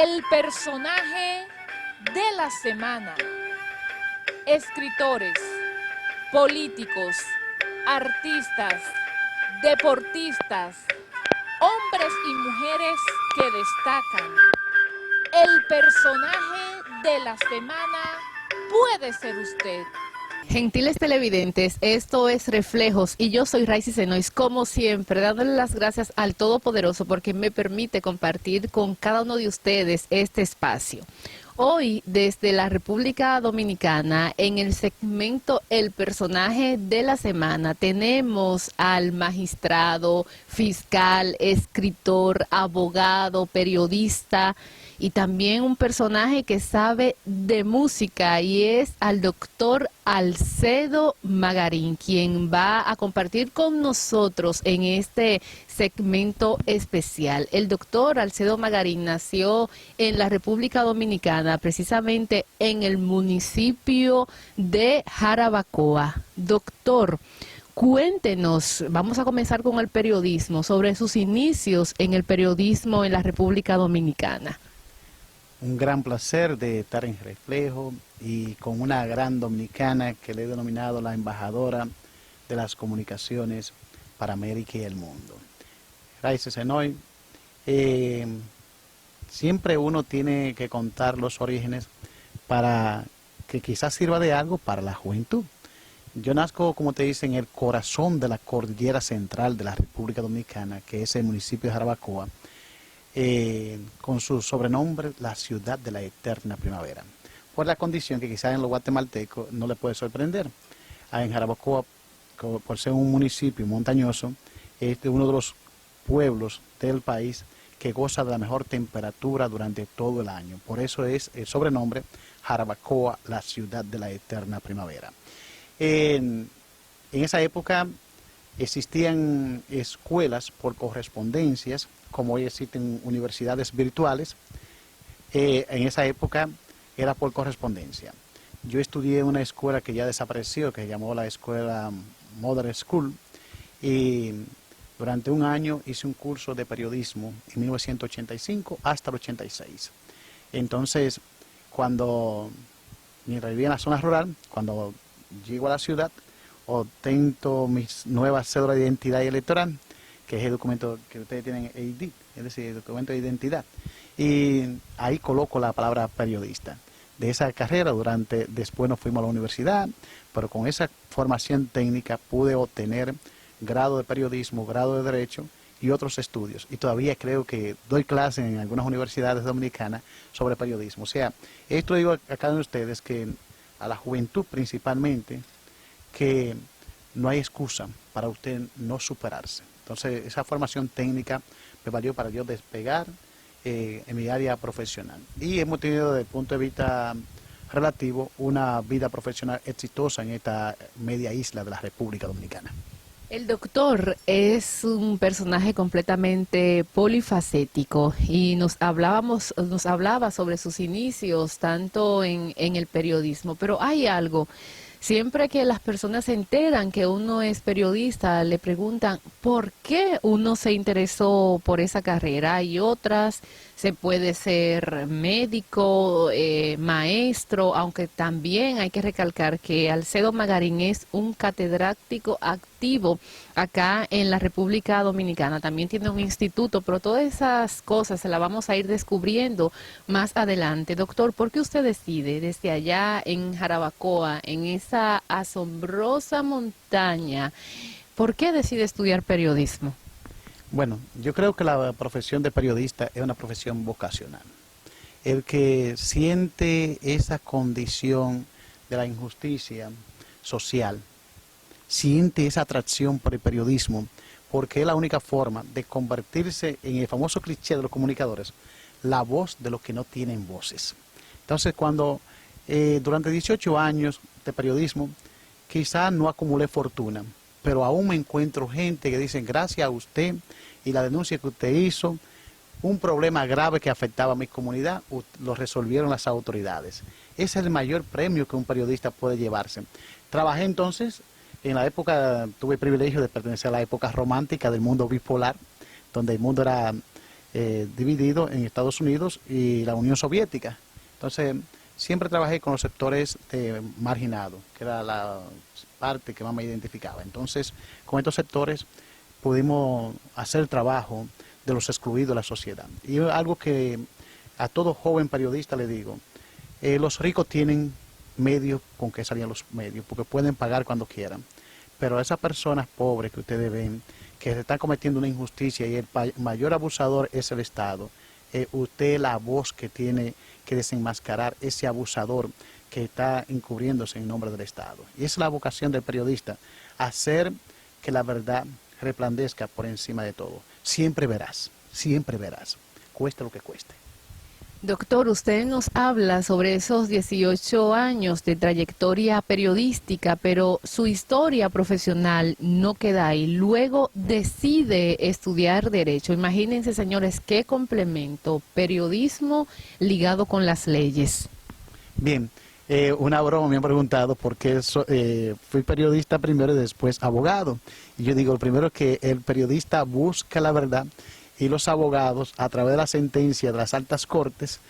El personaje de la semana. Escritores, políticos, artistas, deportistas, hombres y mujeres que destacan. El personaje de la semana puede ser usted. Gentiles televidentes, esto es Reflejos y yo soy Raicy Senois, como siempre, dándole las gracias al Todopoderoso porque me permite compartir con cada uno de ustedes este espacio. Hoy, desde la República Dominicana, en el segmento El Personaje de la Semana, tenemos al magistrado, fiscal, escritor, abogado, periodista y también un personaje que sabe de música y es al doctor Alcedo Magarín, quien va a compartir con nosotros en este segmento especial. El doctor Alcedo Magarín nació en la República Dominicana, precisamente en el municipio de Jarabacoa. Doctor, cuéntenos, vamos a comenzar con el periodismo, sobre sus inicios en el periodismo en la República Dominicana. Un gran placer de estar en Reflejo y con una gran dominicana que le he denominado la embajadora de las comunicaciones para América y el mundo. Raicy Senois, siempre uno tiene que contar los orígenes para que quizás sirva de algo para la juventud. Yo nazco, como te dice, en el corazón de la cordillera central de la República Dominicana, que es el municipio de Jarabacoa, con su sobrenombre, la ciudad de la eterna primavera, por la condición que quizás en los guatemaltecos no le puede sorprender. En Jarabacoa, por ser un municipio montañoso, es uno de los pueblos del país que goza de la mejor temperatura durante todo el año. Por eso es el sobrenombre Jarabacoa, la ciudad de la eterna primavera. En esa época existían escuelas por correspondencias, como hoy existen universidades virtuales. En esa época era por correspondencia. Yo estudié en una escuela que ya desapareció, que se llamó la Escuela Modern School, y durante un año hice un curso de periodismo en 1985 hasta el 86. Entonces, mientras vivía en la zona rural, cuando llego a la ciudad, obtengo mis nuevas cédulas de identidad y electoral, que es el documento que ustedes tienen, ID, es decir, el documento de identidad. Y ahí coloco la palabra periodista. De esa carrera, después nos fuimos a la universidad, pero con esa formación técnica pude obtener grado de periodismo, grado de derecho y otros estudios. Y todavía creo que doy clases en algunas universidades dominicanas sobre periodismo. O sea, esto digo a cada uno de ustedes, que a la juventud principalmente, que no hay excusa para usted no superarse. Entonces, esa formación técnica me valió para yo despegar en mi área profesional. Y hemos tenido, desde el punto de vista relativo, una vida profesional exitosa en esta media isla de la República Dominicana. El doctor es un personaje completamente polifacético y nos hablaba sobre sus inicios tanto en el periodismo, pero hay algo. Siempre que las personas se enteran que uno es periodista, le preguntan por qué uno se interesó por esa carrera. Hay otras, se puede ser médico, maestro, aunque también hay que recalcar que Alcedo Magarín es un catedrático activo acá en la República Dominicana. También tiene un instituto, pero todas esas cosas se las vamos a ir descubriendo más adelante. Doctor, ¿por qué usted decide desde allá en Jarabacoa, en esa asombrosa montaña, por qué decide estudiar periodismo? Bueno, yo creo que la profesión de periodista es una profesión vocacional. El que siente esa condición de la injusticia social, siente esa atracción por el periodismo, porque es la única forma de convertirse en el famoso cliché de los comunicadores, la voz de los que no tienen voces. Entonces, cuando durante 18 años de periodismo, quizás no acumulé fortuna, pero aún me encuentro gente que dicen, gracias a usted y la denuncia que usted hizo, un problema grave que afectaba a mi comunidad, lo resolvieron las autoridades. Ese es el mayor premio que un periodista puede llevarse. Trabajé entonces, en la época, tuve el privilegio de pertenecer a la época romántica del mundo bipolar, donde el mundo era dividido en Estados Unidos y la Unión Soviética. Entonces, siempre trabajé con los sectores marginados, que era la parte que más me identificaba. Entonces, con estos sectores pudimos hacer el trabajo de los excluidos de la sociedad. Y algo que a todo joven periodista le digo, los ricos tienen medios con que salgan los medios, porque pueden pagar cuando quieran. Pero a esas personas pobres que ustedes ven, que se están cometiendo una injusticia y el mayor abusador es el Estado, usted es la voz que tiene que desenmascarar ese abusador que está encubriéndose en nombre del Estado. Y esa es la vocación del periodista, hacer que la verdad resplandezca por encima de todo. Siempre verás, cueste lo que cueste. Doctor, usted nos habla sobre esos 18 años de trayectoria periodística, pero su historia profesional no queda ahí. Luego decide estudiar Derecho. Imagínense, señores, qué complemento, periodismo ligado con las leyes. Bien, una broma me han preguntado por qué fui periodista primero y después abogado. Y yo digo, primero que el periodista busca la verdad, y los abogados, a través de la sentencia de las altas cortes,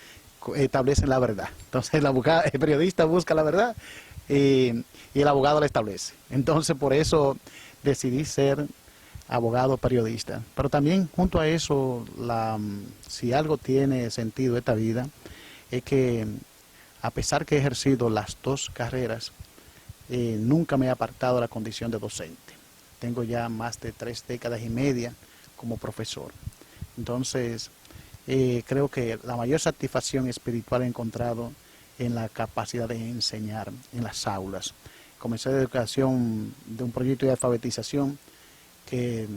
establecen la verdad. Entonces el periodista busca la verdad y el abogado la establece. Entonces por eso decidí ser abogado periodista. Pero también junto a eso, si algo tiene sentido esta vida, es que a pesar que he ejercido las dos carreras, nunca me he apartado de la condición de docente. Tengo ya más de 3 décadas y media como profesor. Entonces, creo que la mayor satisfacción espiritual he encontrado en la capacidad de enseñar en las aulas. Comencé de educación de un proyecto de alfabetización que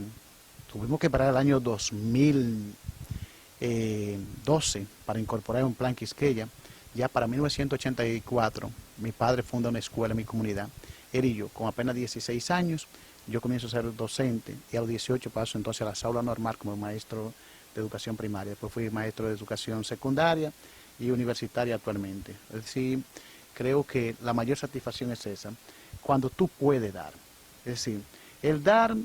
tuvimos que parar el año 2012 para incorporar un plan Quisqueya. Ya para 1984, mi padre funda una escuela en mi comunidad. Él y yo, con apenas 16 años, yo comienzo a ser docente y a los 18 paso entonces a la aula normal como maestro de educación primaria. Después fui maestro de educación secundaria y universitaria actualmente. Es decir, creo que la mayor satisfacción es esa, cuando tú puedes dar. Es decir, el dar,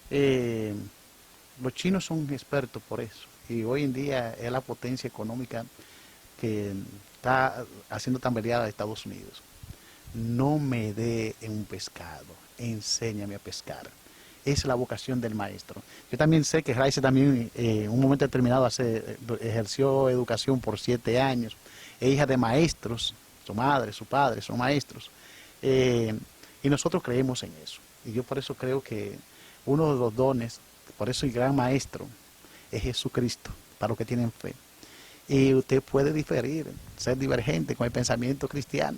los chinos son expertos por eso. Y hoy en día es la potencia económica que está haciendo tambalear a Estados Unidos. No me dé un pescado, enséñame a pescar. Esa es la vocación del maestro. Yo también sé que Raice también en un momento determinado ejerció educación por 7 años. Es hija de maestros, su madre, su padre son maestros. Y nosotros creemos en eso. Y yo por eso creo que uno de los dones, por eso el gran maestro, es Jesucristo, para los que tienen fe. Y usted puede diferir, ser divergente con el pensamiento cristiano,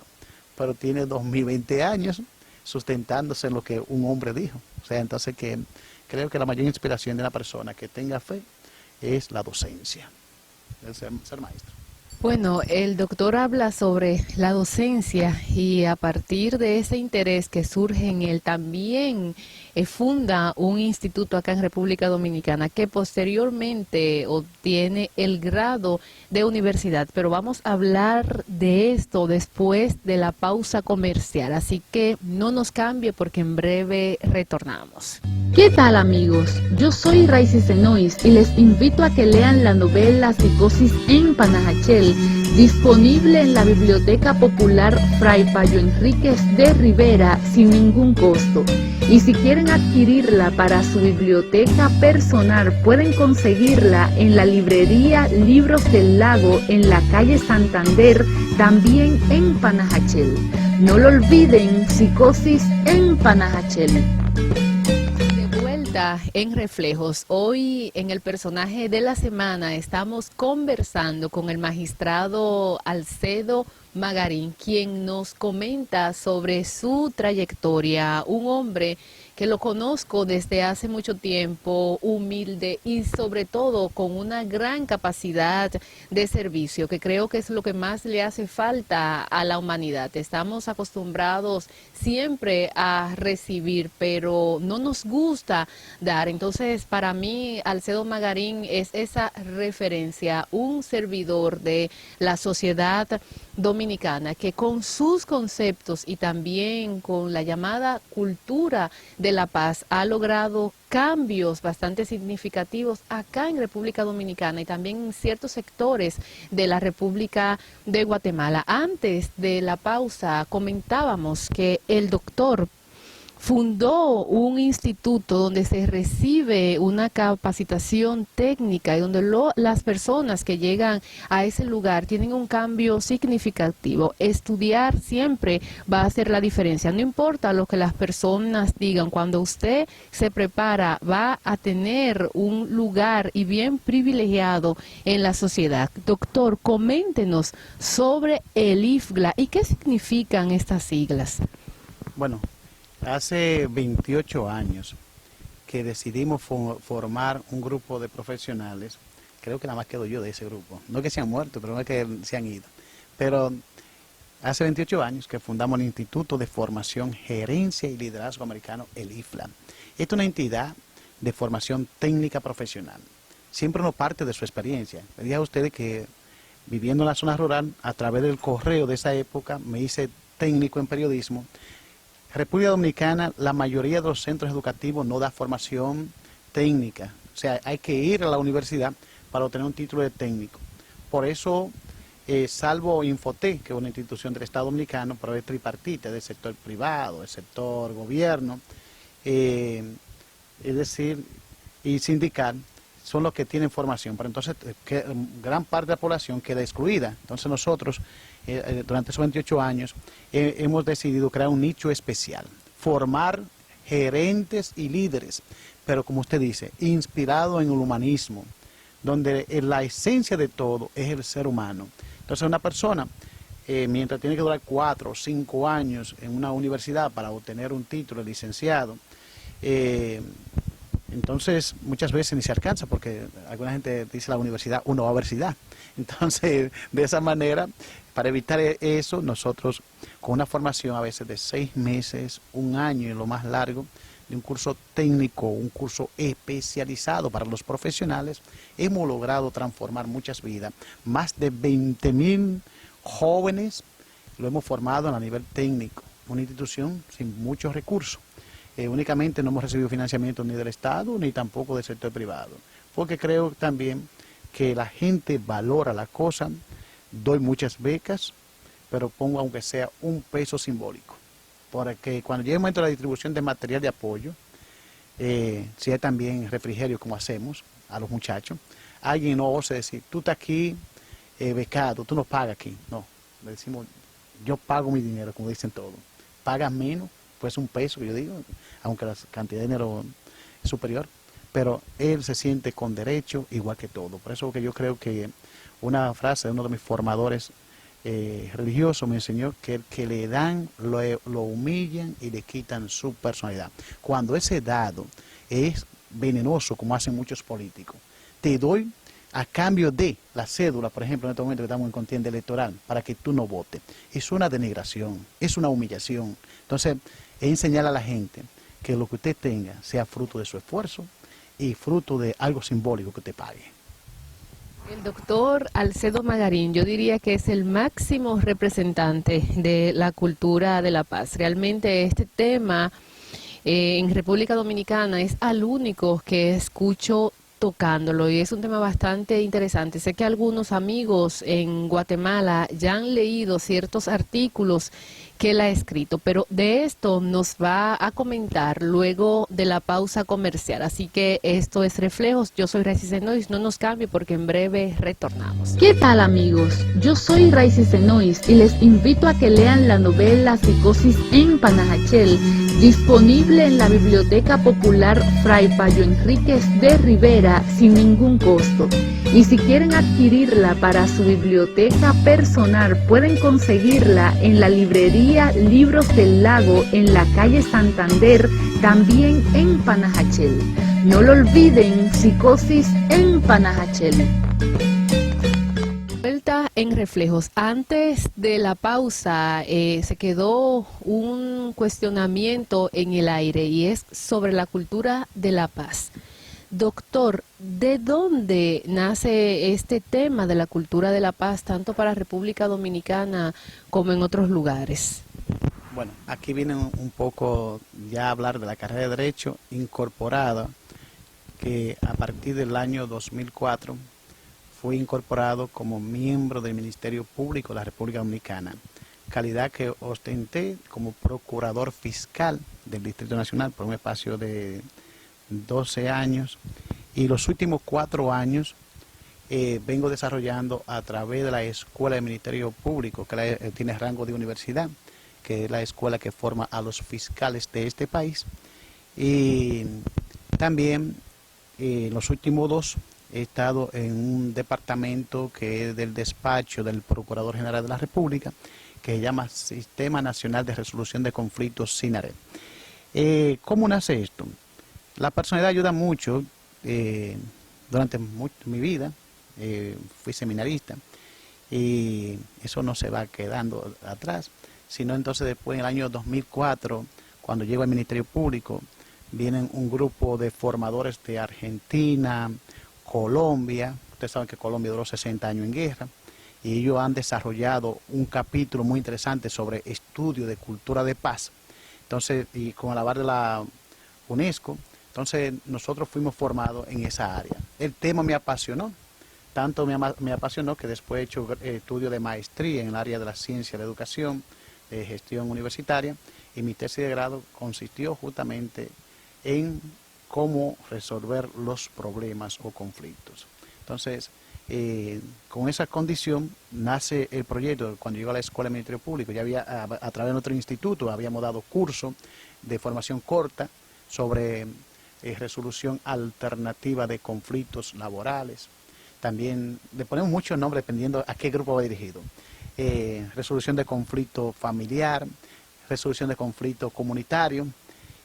pero tiene 2020 años sustentándose en lo que un hombre dijo. O sea, entonces que creo que la mayor inspiración de una persona que tenga fe es la docencia, el ser maestro. Bueno, el doctor habla sobre la docencia y a partir de ese interés que surge en él también funda un instituto acá en República Dominicana que posteriormente obtiene el grado de universidad. Pero vamos a hablar de esto después de la pausa comercial, así que no nos cambie porque en breve retornamos. ¿Qué tal, amigos? Yo soy Raicy Senois y les invito a que lean la novela Psicosis en Panajachel, disponible en la Biblioteca Popular Fray Payo Enríquez de Rivera sin ningún costo. Y si quieren adquirirla para su biblioteca personal, pueden conseguirla en la librería Libros del Lago en la calle Santander, también en Panajachel. No lo olviden, Psicosis en Panajachel. En Reflejos, hoy en el personaje de la semana estamos conversando con el magistrado Alcedo Magarín, quien nos comenta sobre su trayectoria, un hombre que lo conozco desde hace mucho tiempo, humilde y sobre todo con una gran capacidad de servicio, que creo que es lo que más le hace falta a la humanidad. Estamos acostumbrados siempre a recibir, pero no nos gusta dar. Entonces, para mí, Alcedo Magarín es esa referencia, un servidor de la sociedad Dominicana, que con sus conceptos y también con la llamada cultura de la paz ha logrado cambios bastante significativos acá en República Dominicana y también en ciertos sectores de la República de Guatemala. Antes de la pausa comentábamos que el doctor fundó un instituto donde se recibe una capacitación técnica y donde las personas que llegan a ese lugar tienen un cambio significativo. Estudiar siempre va a hacer la diferencia. No importa lo que las personas digan, cuando usted se prepara va a tener un lugar y bien privilegiado en la sociedad. Doctor, coméntenos sobre el IFGLA y qué significan estas siglas. Bueno, hace 28 años que decidimos formar un grupo de profesionales. Creo que nada más quedo yo de ese grupo. No es que se han muerto, pero no es que se han ido. Pero hace 28 años que fundamos el Instituto de Formación, Gerencia y Liderazgo Americano, el IFLA. Esta es una entidad de formación técnica profesional. Siempre uno parte de su experiencia. Le dije a ustedes que viviendo en la zona rural, a través del correo de esa época, me hice técnico en periodismo. República Dominicana, la mayoría de los centros educativos no da formación técnica. O sea, hay que ir a la universidad para obtener un título de técnico. Por eso, salvo Infotec, que es una institución del Estado Dominicano, pero es tripartita, del sector privado, del sector gobierno, es decir, y sindical, son los que tienen formación. Pero entonces, gran parte de la población queda excluida. Entonces nosotros, durante esos 28 años, hemos decidido crear un nicho especial, formar gerentes y líderes, pero como usted dice, inspirado en el humanismo, donde la esencia de todo es el ser humano. Entonces una persona, mientras tiene que durar 4 o 5 años en una universidad para obtener un título de licenciado, entonces muchas veces ni se alcanza porque alguna gente dice la universidad, una universidad. Entonces, de esa manera, para evitar eso, nosotros con una formación a veces de 6 meses, 1 año y lo más largo, de un curso técnico, un curso especializado para los profesionales, hemos logrado transformar muchas vidas. Más de 20.000 jóvenes lo hemos formado a nivel técnico, una institución sin muchos recursos. Únicamente no hemos recibido financiamiento ni del Estado ni tampoco del sector privado, porque creo también que la gente valora la cosa. Doy muchas becas, pero pongo aunque sea un peso simbólico, porque cuando llegue el momento de la distribución de material de apoyo, si hay también refrigerio como hacemos a los muchachos, alguien no ose decir, tú estás aquí becado, tú no pagas aquí. No, le decimos, yo pago mi dinero, como dicen todos. Pagas menos, pues un peso que yo digo, aunque la cantidad de dinero es superior, pero él se siente con derecho igual que todo. Por eso que yo creo que una frase de uno de mis formadores religiosos me enseñó que el que le dan lo humillan y le quitan su personalidad. Cuando ese dado es venenoso, como hacen muchos políticos, te doy a cambio de la cédula, por ejemplo, en este momento que estamos en contienda electoral, para que tú no votes. Es una denigración, es una humillación. Entonces, es enseñar a la gente que lo que usted tenga sea fruto de su esfuerzo y fruto de algo simbólico que te pague. El doctor Alcedo Magarín, yo diría que es el máximo representante de la cultura de la paz. Realmente este tema en República Dominicana es al único que escucho tocándolo y es un tema bastante interesante. Sé que algunos amigos en Guatemala ya han leído ciertos artículos que él ha escrito, pero de esto nos va a comentar luego de la pausa comercial. Así que esto es Reflejos. Yo soy Raicy Senois, no nos cambie porque en breve retornamos. ¿Qué tal, amigos? Yo soy Raicy Senois y les invito a que lean la novela Psicosis en Panajachel, disponible en la Biblioteca Popular Fray Payo Enríquez de Rivera sin ningún costo. Y si quieren adquirirla para su biblioteca personal, pueden conseguirla en la librería Libros del Lago en la calle Santander, también en Panajachel. No lo olviden, Psicosis en Panajachel. Vuelta en Reflejos. Antes de la pausa se quedó un cuestionamiento en el aire y es sobre la cultura de la paz. Doctor, ¿de dónde nace este tema de la cultura de la paz, tanto para República Dominicana como en otros lugares? Bueno, aquí viene un poco ya a hablar de la carrera de Derecho incorporada, que a partir del año 2004 fui incorporado como miembro del Ministerio Público de la República Dominicana, calidad que ostenté como procurador fiscal del Distrito Nacional por un espacio de 12 años, y los últimos 4 años vengo desarrollando a través de la Escuela del Ministerio Público, que tiene rango de universidad, que es la escuela que forma a los fiscales de este país. Y también los últimos 2 he estado en un departamento que es del despacho del Procurador General de la República, que se llama Sistema Nacional de Resolución de Conflictos, SINARE. ¿Cómo nace esto? La personalidad ayuda mucho. Durante mi vida fui seminarista y eso no se va quedando atrás, sino entonces después en el año 2004, cuando llego al Ministerio Público, vienen un grupo de formadores de Argentina, Colombia. Ustedes saben que Colombia duró 60 años en guerra, y ellos han desarrollado un capítulo muy interesante sobre estudio de cultura de paz. Entonces, y con el aval de la UNESCO, entonces nosotros fuimos formados en esa área. El tema me apasionó, tanto me apasionó que después he hecho estudios de maestría en el área de la ciencia de la educación, de gestión universitaria, y mi tesis de grado consistió justamente en cómo resolver los problemas o conflictos. Entonces, con esa condición nace el proyecto. Cuando llego a la Escuela del Ministerio Público, ya había, a través de nuestro instituto, habíamos dado cursos de formación corta sobre resolución alternativa de conflictos laborales. También le ponemos muchos nombres dependiendo a qué grupo va dirigido. Resolución de conflicto familiar, resolución de conflicto comunitario,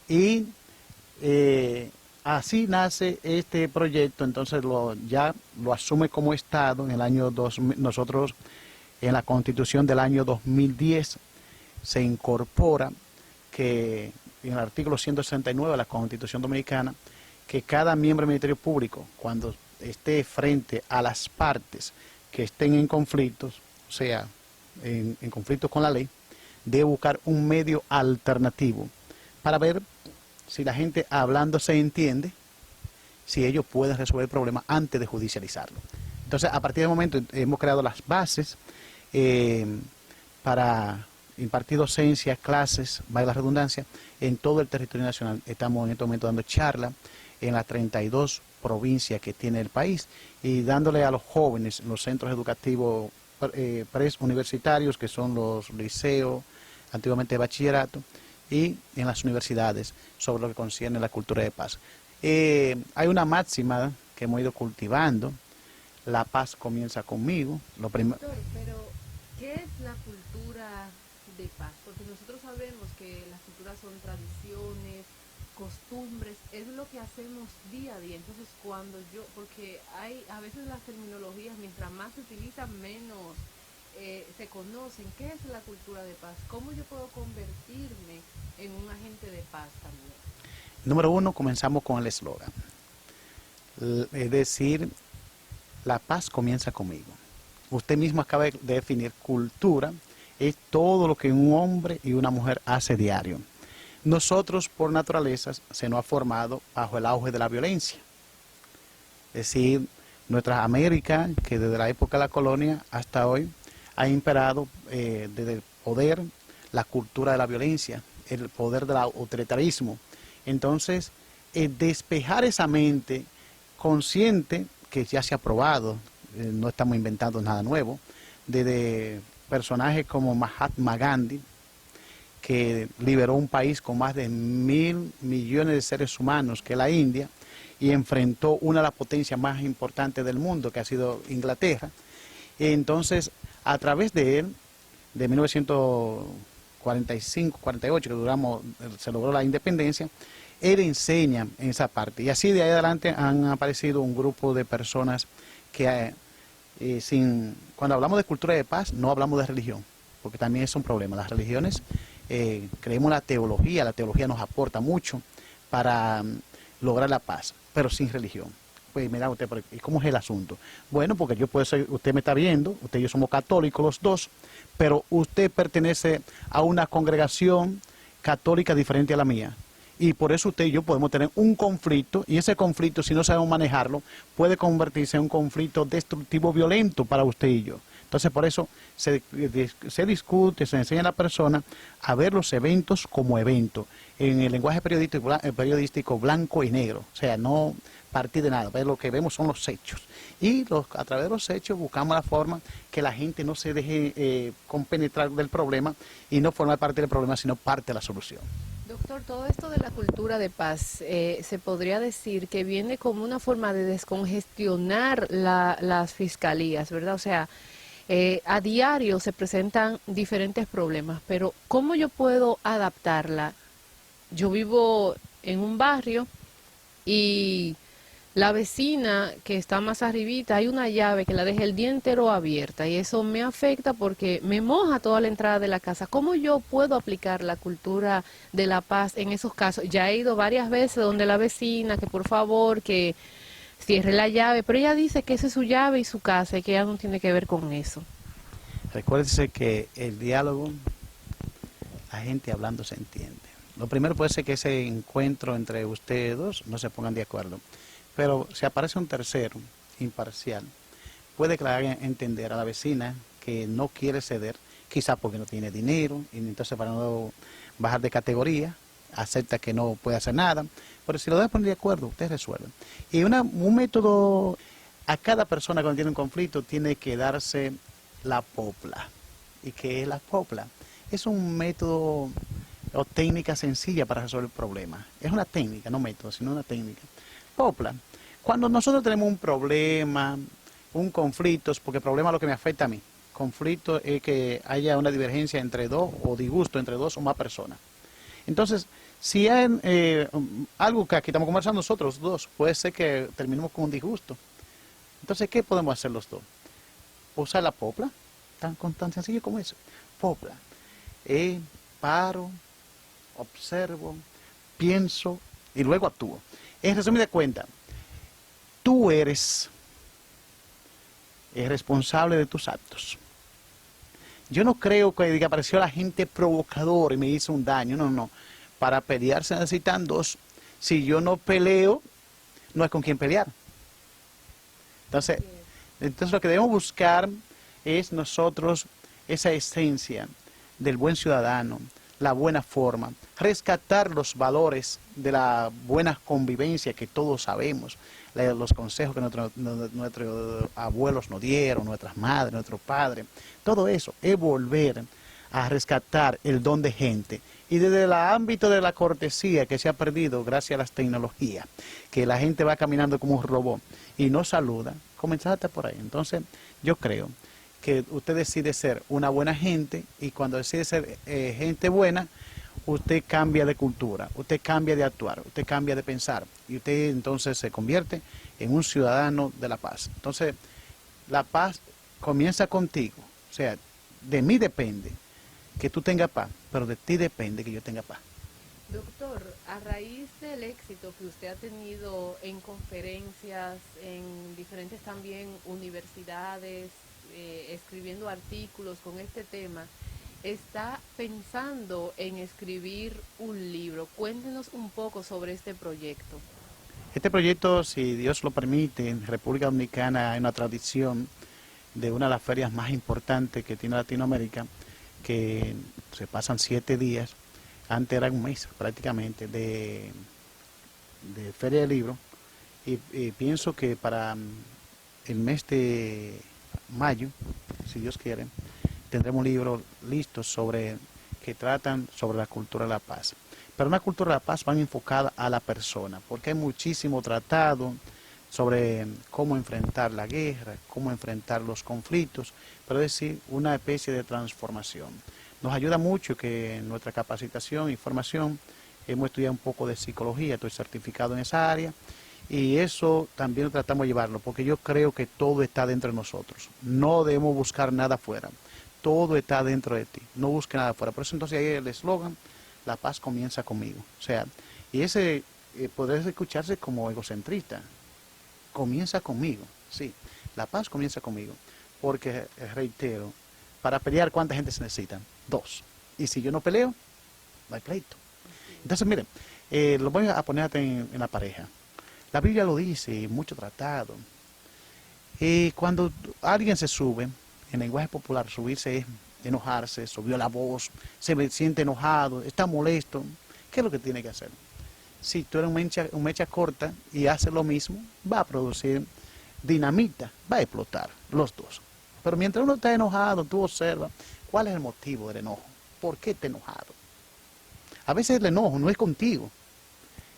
y así nace este proyecto. Entonces ya lo asume como Estado en el año 2000. Nosotros en la Constitución del año 2010 se incorpora que en el artículo 169 de la Constitución Dominicana, que cada miembro del Ministerio Público, cuando esté frente a las partes que estén en conflictos, o sea, en conflicto con la ley, debe buscar un medio alternativo para ver si la gente hablando se entiende, si ellos pueden resolver el problema antes de judicializarlo. Entonces, a partir del momento hemos creado las bases para impartir docencia, clases, vaya la redundancia, en todo el territorio nacional. Estamos en este momento dando charlas en las 32 provincias que tiene el país, y dándole a los jóvenes en los centros educativos preuniversitarios, que son los liceos, antiguamente bachillerato, y en las universidades, sobre lo que concierne a la cultura de paz. Hay una máxima que hemos ido cultivando: la paz comienza conmigo. Doctor, pero ¿qué es la cultura de paz? Porque nosotros sabemos que las culturas son tradiciones, costumbres, es lo que hacemos día a día. Entonces, porque hay a veces las terminologías, mientras más se utilizan, menos se conocen. ¿Qué es la cultura de paz? ¿Cómo yo puedo convertirme en un agente de paz también? Número 1, comenzamos con el eslogan. Es decir, la paz comienza conmigo. Usted mismo acaba de definir cultura, es todo lo que un hombre y una mujer hace diario. Nosotros, por naturaleza, se nos ha formado bajo el auge de la violencia. Es decir, nuestra América, que desde la época de la colonia hasta hoy, ha imperado desde el poder la cultura de la violencia, el poder del autoritarismo. Entonces, despejar esa mente consciente, que ya se ha probado, no estamos inventando nada nuevo, desde personajes como Mahatma Gandhi, que liberó un país con más de 1.000 millones de seres humanos, que es la India, y enfrentó una de las potencias más importantes del mundo, que ha sido Inglaterra. Entonces, a través de él, de 1945-48, que se logró la independencia, él enseña en esa parte. Y así de ahí adelante han aparecido un grupo de personas que, cuando hablamos de cultura de paz, no hablamos de religión, porque también es un problema. Las religiones, creemos en la teología nos aporta mucho para lograr la paz. pero sin religión. Pues mira usted, ¿y cómo es el asunto? Bueno, porque yo puedo ser, usted me está viendo, usted y yo somos católicos los dos, pero usted pertenece a una congregación católica diferente a la mía. Y por eso usted y yo podemos tener un conflicto, y ese conflicto, si no sabemos manejarlo, puede convertirse en un conflicto destructivo, violento para usted y yo. Entonces, por eso se discute, se enseña a la persona a ver los eventos como eventos, en el lenguaje periodístico blanco y negro, o sea, no partir de nada, pero lo que vemos son los hechos. Y a través de los hechos buscamos la forma que la gente no se deje compenetrar del problema y no formar parte del problema, sino parte de la solución. Doctor, todo esto de la cultura de paz se podría decir que viene como una forma de descongestionar las fiscalías, ¿verdad? O sea, a diario se presentan diferentes problemas, pero ¿cómo yo puedo adaptarla? Yo vivo en un barrio y la vecina que está más arribita, hay una llave que la deja el día entero abierta y eso me afecta porque me moja toda la entrada de la casa. ¿Cómo yo puedo aplicar la cultura de la paz en esos casos? Ya he ido varias veces donde la vecina, que por favor, que cierre la llave, pero ella dice que esa es su llave y su casa y que ella no tiene que ver con eso. Recuérdese que el diálogo, la gente hablando se entiende. Lo primero puede ser que ese encuentro entre ustedes dos no se pongan de acuerdo. Pero si aparece un tercero, imparcial, puede que le haga entender a la vecina que no quiere ceder, quizás porque no tiene dinero, y entonces para no bajar de categoría, acepta que no puede hacer nada. Pero si lo debe poner de acuerdo, ustedes resuelven. Y un método, a cada persona cuando tiene un conflicto, tiene que darse la popla. ¿Y qué es la popla? Es un método o técnica sencilla para resolver el problema. Es una técnica, no método, sino una técnica. Popla. Cuando nosotros tenemos un problema, un conflicto, porque el problema es lo que me afecta a mí. Conflicto es que haya una divergencia entre dos o disgusto entre dos o más personas. Entonces, si hay algo que aquí estamos conversando nosotros dos, puede ser que terminemos con un disgusto. Entonces, ¿qué podemos hacer los dos? Usar la popla, tan sencillo como eso. Popla. Paro, observo, pienso y luego actúo. En resumida cuenta, tú eres el responsable de tus actos. Yo no creo que diga, apareció la gente provocadora y me hizo un daño. No, no. Para pelear se necesitan dos. Si yo no peleo, no hay con quién pelear. Entonces lo que debemos buscar es nosotros esa esencia del buen ciudadano, la buena forma, rescatar los valores de la buena convivencia que todos sabemos, los consejos que nuestros abuelos nos dieron, nuestras madres, nuestros padres, todo eso es volver a rescatar el don de gente. Y desde el ámbito de la cortesía que se ha perdido gracias a las tecnologías, que la gente va caminando como un robot y no saluda, comenzar hasta por ahí. Entonces yo creo que usted decide ser una buena gente y cuando decide ser gente buena, usted cambia de cultura, usted cambia de actuar, usted cambia de pensar y usted entonces se convierte en un ciudadano de la paz. Entonces, la paz comienza contigo, o sea, de mí depende que tú tengas paz, pero de ti depende que yo tenga paz. Doctor, a raíz del éxito que usted ha tenido en conferencias, en diferentes también universidades, escribiendo artículos con este tema, está pensando en escribir un libro. Cuéntenos un poco sobre este proyecto. Este proyecto, si Dios lo permite, en República Dominicana hay una tradición de una de las ferias más importantes que tiene Latinoamérica, que se pasan 7 días, antes era un mes prácticamente, de Feria del Libro, y pienso que para el mes de mayo, si Dios quiere, tendremos un libro listo que tratan sobre la cultura de la paz. Pero una cultura de la paz van enfocada a la persona, porque hay muchísimo tratado sobre cómo enfrentar la guerra, cómo enfrentar los conflictos, pero es decir, una especie de transformación. Nos ayuda mucho que en nuestra capacitación y formación hemos estudiado un poco de psicología, estoy certificado en esa área, y eso también tratamos de llevarlo, porque yo creo que todo está dentro de nosotros. No debemos buscar nada afuera. Todo está dentro de ti. No busque nada afuera. Por eso entonces ahí el eslogan, la paz comienza conmigo. O sea, y ese podría escucharse como egocentrista. Comienza conmigo, sí, la paz comienza conmigo, porque, reitero, para pelear, ¿cuánta gente se necesita? 2. Y si yo no peleo, no hay pleito. Entonces, miren, lo voy a poner en la pareja. La Biblia lo dice, mucho tratado. Cuando alguien se sube, en lenguaje popular, subirse es enojarse, subió la voz, se siente enojado, está molesto. ¿Qué es lo que tiene que hacer? Si tú eres un mecha corta y haces lo mismo, va a producir dinamita, va a explotar los dos. Pero mientras uno está enojado, tú observas cuál es el motivo del enojo. ¿Por qué está enojado? A veces el enojo no es contigo.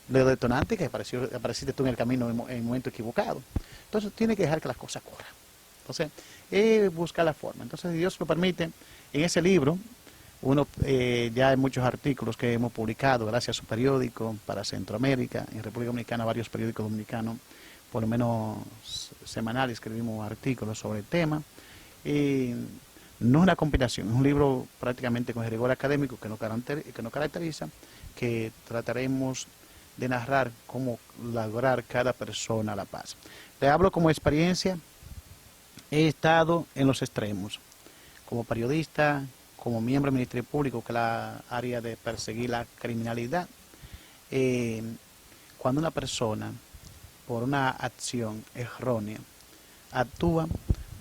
Lo detonante es que apareciste tú en el camino en el momento equivocado. Entonces tiene que dejar que las cosas corran. Entonces, buscar la forma. Entonces, si Dios lo permite, en ese libro, ya hay muchos artículos que hemos publicado gracias a su periódico para Centroamérica, en República Dominicana, varios periódicos dominicanos, por lo menos semanales, escribimos artículos sobre el tema. No es una compilación, es un libro prácticamente con el rigor académico que nos caracteriza, que trataremos de narrar cómo lograr cada persona la paz. Le hablo como experiencia, he estado en los extremos, como periodista, como miembro del Ministerio Público, que es la área de perseguir la criminalidad. Cuando una persona, por una acción errónea, actúa,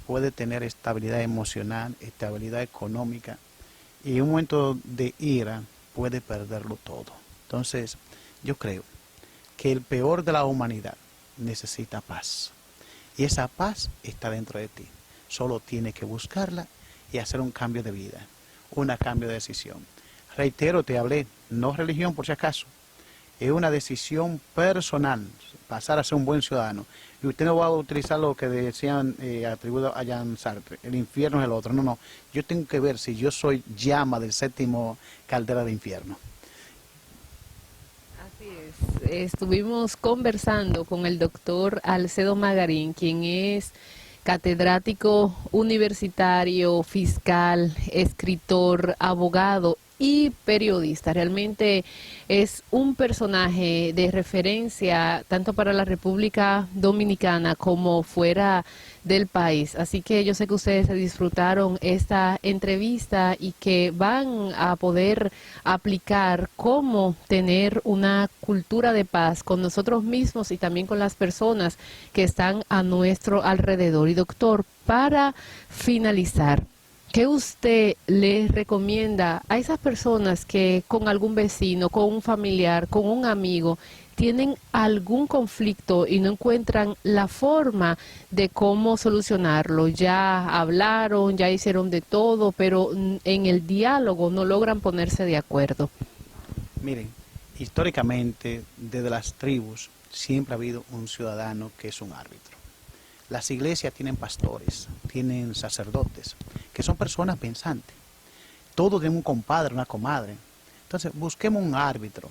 puede tener estabilidad emocional, estabilidad económica, y en un momento de ira puede perderlo todo. Entonces, yo creo que el peor de la humanidad necesita paz. Y esa paz está dentro de ti. Solo tienes que buscarla y hacer un cambio de vida, un cambio de decisión. Reitero, te hablé, no religión por si acaso. Es una decisión personal, pasar a ser un buen ciudadano. Y usted no va a utilizar lo que decían atribuido a Jean Sartre, el infierno es el otro. No, yo tengo que ver si yo soy llama del 7º caldera de infierno. Así es. Estuvimos conversando con el doctor Alcedo Magarín, quien es catedrático universitario, fiscal, escritor, abogado y periodista. Realmente es un personaje de referencia tanto para la República Dominicana como fuera del país. Así que yo sé que ustedes se disfrutaron esta entrevista y que van a poder aplicar cómo tener una cultura de paz con nosotros mismos y también con las personas que están a nuestro alrededor. Y doctor, para finalizar, ¿qué usted le recomienda a esas personas que con algún vecino, con un familiar, con un amigo, tienen algún conflicto y no encuentran la forma de cómo solucionarlo? Ya hablaron, ya hicieron de todo, pero en el diálogo no logran ponerse de acuerdo. Miren, históricamente, desde las tribus, siempre ha habido un ciudadano que es un árbitro. Las iglesias tienen pastores, tienen sacerdotes, que son personas pensantes. Todos tienen un compadre, una comadre. Entonces, busquemos un árbitro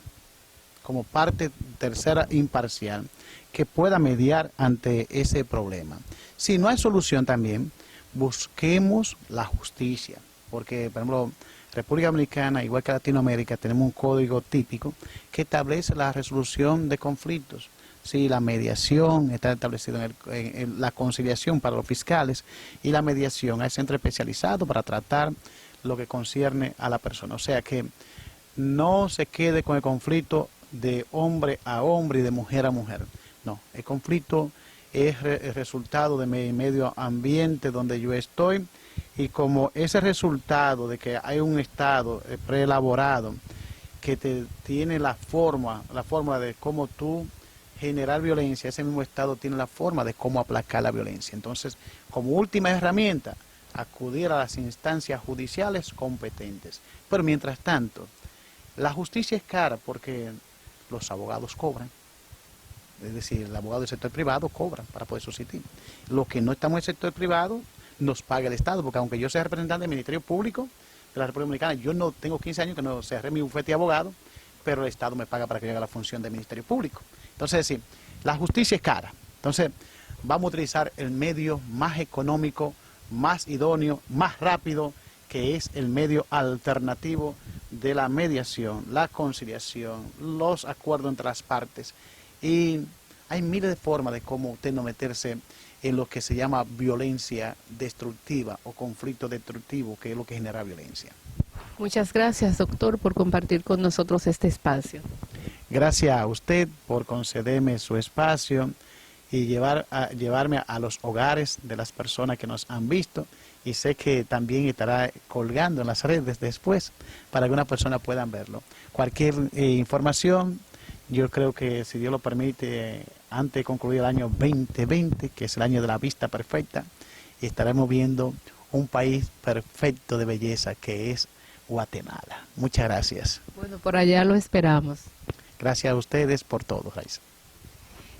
como parte tercera imparcial que pueda mediar ante ese problema. Si no hay solución también, busquemos la justicia, porque, por ejemplo, República Dominicana, igual que Latinoamérica, tenemos un código típico que establece la resolución de conflictos. Sí, la mediación está establecida en la conciliación para los fiscales, y la mediación es centro especializado para tratar lo que concierne a la persona. O sea que no se quede con el conflicto de hombre a hombre y de mujer a mujer. No, el conflicto es el resultado de mi medio ambiente donde yo estoy, y como ese resultado de que hay un estado preelaborado que tiene la fórmula de cómo tú generar violencia, ese mismo estado tiene la forma de cómo aplacar la violencia. Entonces, como última herramienta, acudir a las instancias judiciales competentes. Pero mientras tanto, la justicia es cara porque los abogados cobran. Es decir, el abogado del sector privado cobra para poder subsistir. Los que no estamos en el sector privado, nos paga el Estado, porque aunque yo sea representante del Ministerio Público de la República Dominicana, yo no tengo 15 años que no cerré mi bufete de abogado, pero el Estado me paga para que yo haga la función del Ministerio Público. Entonces, sí, la justicia es cara. Entonces, vamos a utilizar el medio más económico, más idóneo, más rápido, que es el medio alternativo de la mediación, la conciliación, los acuerdos entre las partes. Y hay miles de formas de cómo usted no meterse en lo que se llama violencia destructiva o conflicto destructivo, que es lo que genera violencia. Muchas gracias, doctor, por compartir con nosotros este espacio. Gracias a usted por concederme su espacio y llevarme a los hogares de las personas que nos han visto, y sé que también estará colgando en las redes después para que una persona pueda verlo. Cualquier información, yo creo que si Dios lo permite, antes de concluir el año 2020, que es el año de la vista perfecta, estaremos viendo un país perfecto de belleza que es Guatemala. Muchas gracias. Bueno, por allá lo esperamos. Gracias a ustedes por todo, Raiza.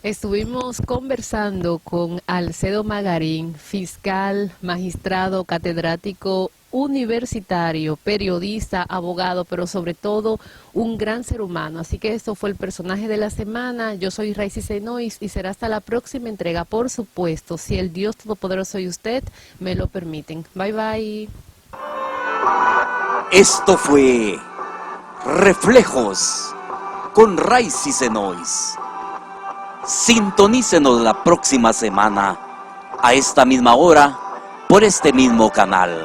Estuvimos conversando con Alcedo Magarín, fiscal, magistrado, catedrático, universitario, periodista, abogado, pero sobre todo un gran ser humano. Así que esto fue el personaje de la semana. Yo soy Raicy Senois y será hasta la próxima entrega, por supuesto, si el Dios Todopoderoso y usted me lo permiten. Bye, bye. Esto fue Reflejos con Raicy Senois. Sintonícenos la próxima semana a esta misma hora por este mismo canal.